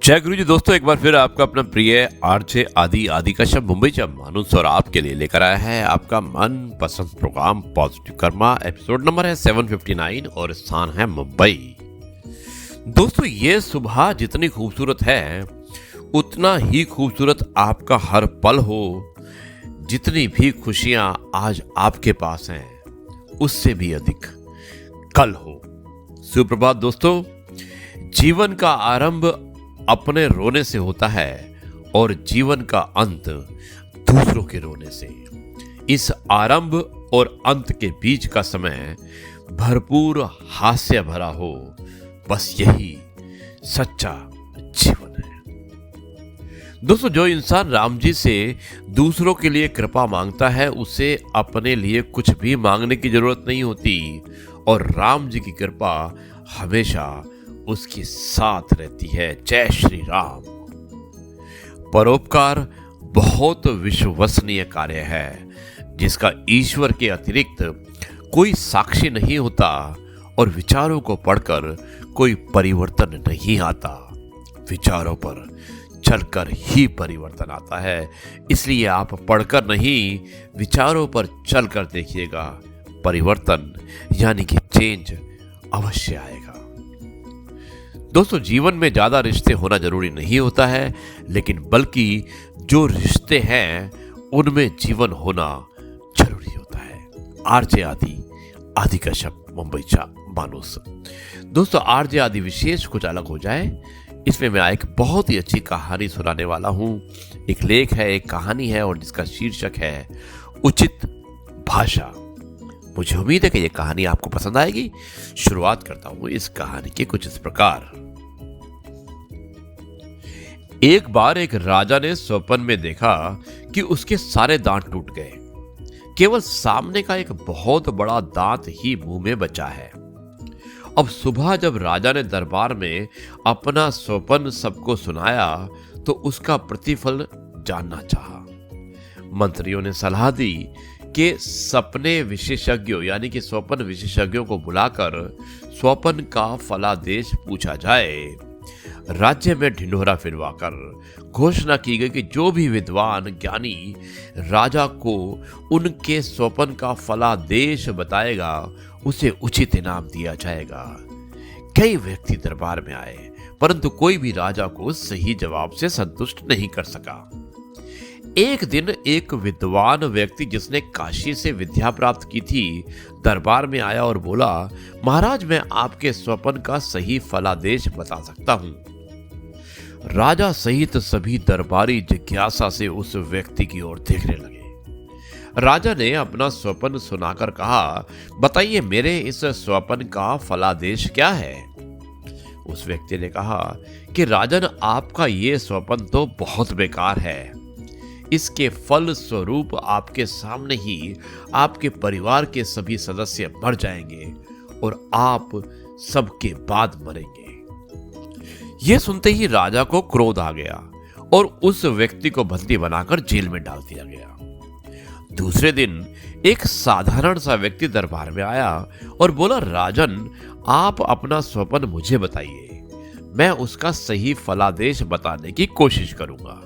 जय गुरु जी दोस्तों, एक बार फिर आपका अपना प्रिय आरजे आदि कश्यप मुंबई से मानुस और आपके लिए लेकर आया है आपका मन पसंद program positive karma. Episode number है 759 और स्थान है मुंबई। दोस्तों, ये सुबह जितनी खूबसूरत है उतना ही खूबसूरत आपका हर पल हो। जितनी भी खुशियां आज आपके पास हैं उससे भी अधिक कल हो। सुप्रभात दोस्तों। जीवन का आरंभ अपने रोने से होता है और जीवन का अंत दूसरों के रोने से। इस आरंभ और अंत के बीच का समय भरपूर हास्य भरा हो, बस यही सच्चा जीवन है। दोस्तों, जो इंसान राम जी से दूसरों के लिए कृपा मांगता है उसे अपने लिए कुछ भी मांगने की जरूरत नहीं होती और राम जी की कृपा हमेशा उसके साथ रहती है। जय श्री राम। परोपकार बहुत विश्वसनीय कार्य है जिसका ईश्वर के अतिरिक्त कोई साक्षी नहीं होता और विचारों को पढ़कर कोई परिवर्तन नहीं आता। विचारों पर चलकर ही परिवर्तन आता है। इसलिए आप पढ़कर नहीं, विचारों पर चलकर देखिएगा, परिवर्तन यानी कि चेंज अवश्य आएगा। दोस्तों, जीवन में ज्यादा रिश्ते होना जरूरी नहीं होता है, लेकिन बल्कि जो रिश्ते हैं उनमें जीवन होना जरूरी होता है। आरजे आदि कश्यप मुंबई चा मानुस। दोस्तों, आरजे आदि विशेष कुछ अलग हो जाए, इसमें मैं एक बहुत ही अच्छी कहानी सुनाने वाला हूं। एक लेख है, एक कहानी है और जिसका शीर्षक है उचित भाषा। मुझे उम्मीद है कि यह कहानी आपको पसंद आएगी। शुरुआत करता हूं इस कहानी के कुछ इस प्रकार। एक बार एक राजा ने स्वप्न में देखा कि उसके सारे दांत टूट गए, केवल सामने का एक बहुत बड़ा दांत ही मुंह में बचा है। अब सुबह जब राजा ने दरबार में अपना स्वप्न सबको सुनाया तो उसका प्रतिफल जानना चाहा। मंत्रियों ने सलाह दी कि सपने विशेषज्ञों यानी कि स्वप्न विशेषज्ञों को बुलाकर स्वप्न का फलादेश पूछा जाए। राज्य में ढिंढोरा फिरवाकर घोषणा की गई कि जो भी विद्वान ज्ञानी राजा को उनके स्वप्न का फलादेश बताएगा उसे उचित इनाम दिया जाएगा। कई व्यक्ति दरबार में आए, परंतु कोई भी राजा को सही जवाब से संतुष्ट नहीं कर सका। एक दिन एक विद्वान व्यक्ति जिसने काशी से विद्या प्राप्त की थी दरबार में आया और बोला, महाराज, मैं आपके स्वप्न का सही फलादेश बता सकता हूं। राजा सहित सभी दरबारी जिज्ञासा से उस व्यक्ति की ओर देखने लगे। राजा ने अपना स्वप्न सुनाकर कहा, बताइए मेरे इस स्वप्न का फलादेश क्या है। उस व्यक्ति ने कहा कि राजन, आपका ये स्वप्न तो बहुत बेकार है। इसके फल स्वरूप आपके सामने ही आपके परिवार के सभी सदस्य मर जाएंगे और आप सबके बाद मरेंगे। यह सुनते ही राजा को क्रोध आ गया और उस व्यक्ति को बंदी बनाकर जेल में डाल दिया गया। दूसरे दिन एक साधारण सा व्यक्ति दरबार में आया और बोला, राजन, आप अपना स्वप्न मुझे बताइए, मैं उसका सही फलादेश बताने की कोशिश करूंगा।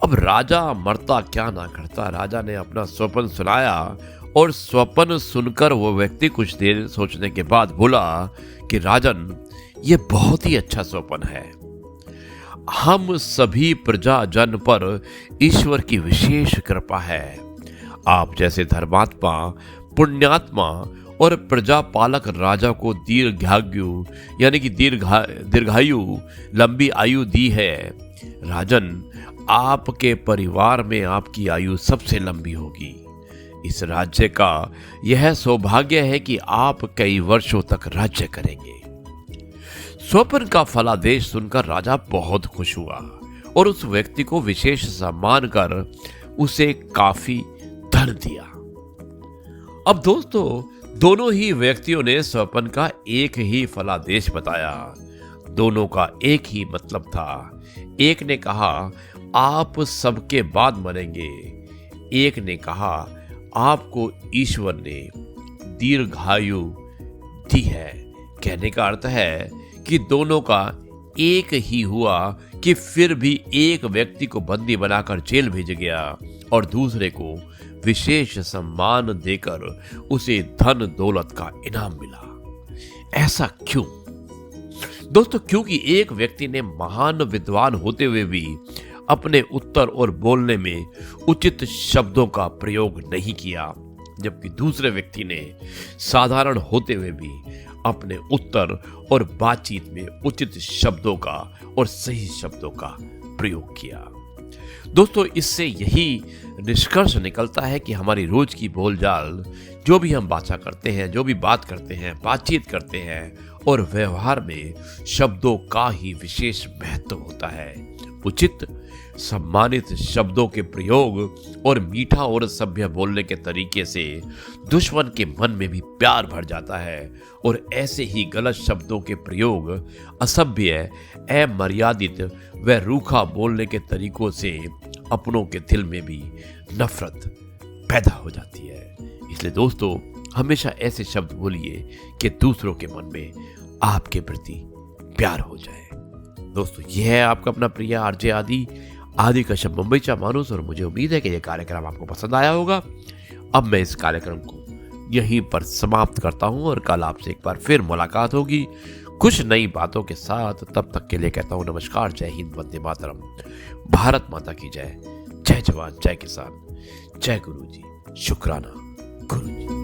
अब राजा मरता क्या ना करता, राजा ने अपना स्वप्न सुनाया और स्वप्न सुनकर वो व्यक्ति कुछ देर सोचने के बाद बोला कि राजन, ये बहुत ही अच्छा स्वप्न है। हम सभी प्रजाजन पर ईश्वर की विशेष कृपा है। आप जैसे धर्मात्मा, पुण्यात्मा और प्रजापालक राजा को दीर्घायु यानी कि दीर्घायु लंबी आयु दी है। राजन, आपके परिवार में आपकी आयु सबसे लंबी होगी। इस राज्य का यह सौभाग्य है कि आप कई वर्षों तक राज्य करेंगे। स्वप्न का फलादेश सुनकर राजा बहुत खुश हुआ और उस व्यक्ति को विशेष सम्मान कर उसे काफी धन दिया। अब दोस्तों, दोनों ही व्यक्तियों ने स्वप्न का एक ही फलादेश बताया। दोनों का एक ही मतलब था। एक ने कहा, आप सबके बाद मरेंगे। एक ने कहा, आपको ईश्वर ने दीर्घायु दी है। कहने का अर्थ है कि दोनों का एक ही हुआ कि फिर भी एक व्यक्ति को बंदी बनाकर जेल भेजा गया और दूसरे को विशेष सम्मान देकर उसे धन दौलत का इनाम मिला। ऐसा क्यों? दोस्तों, क्योंकि एक व्यक्ति ने महान विद्वान होते हुए भी अपने उत्तर और बोलने में उचित शब्दों का प्रयोग नहीं किया, जबकि दूसरे व्यक्ति ने साधारण होते हुए भी अपने उत्तर और बातचीत में उचित शब्दों का और सही शब्दों का प्रयोग किया। दोस्तों, इससे यही निष्कर्ष निकलता है कि हमारी रोज की बोलचाल, जो भी हम भाषा करते हैं, जो भी बात करते हैं, बातचीत करते हैं और व्यवहार में शब्दों का ही विशेष महत्व होता है। उचित सम्मानित शब्दों के प्रयोग और मीठा और सभ्य बोलने के तरीके से दुश्मन के मन में भी प्यार भर जाता है और ऐसे ही गलत शब्दों के प्रयोग, असभ्य, अमर्यादित व रूखा बोलने के तरीकों से अपनों के दिल में भी नफरत पैदा हो जाती है। इसलिए दोस्तों, हमेशा ऐसे शब्द बोलिए कि दूसरों के मन में आपके प्रति प्यार हो जाए। दोस्तों, यह है आपका अपना प्रिय आरजे आदि कश्यप, मुंबई चा मानुस, और मुझे उम्मीद है कि यह कार्यक्रम आपको पसंद आया होगा। अब मैं इस कार्यक्रम को यहीं पर समाप्त करता हूं और कल आपसे एक बार फिर मुलाकात होगी कुछ नई बातों के साथ। तब तक के लिए कहता हूं नमस्कार, जय हिंद, वंदे मातरम, भारत माता की जय, जय जवान, जय किसान, जय गुरु जी, शुक्राना गुरु जी।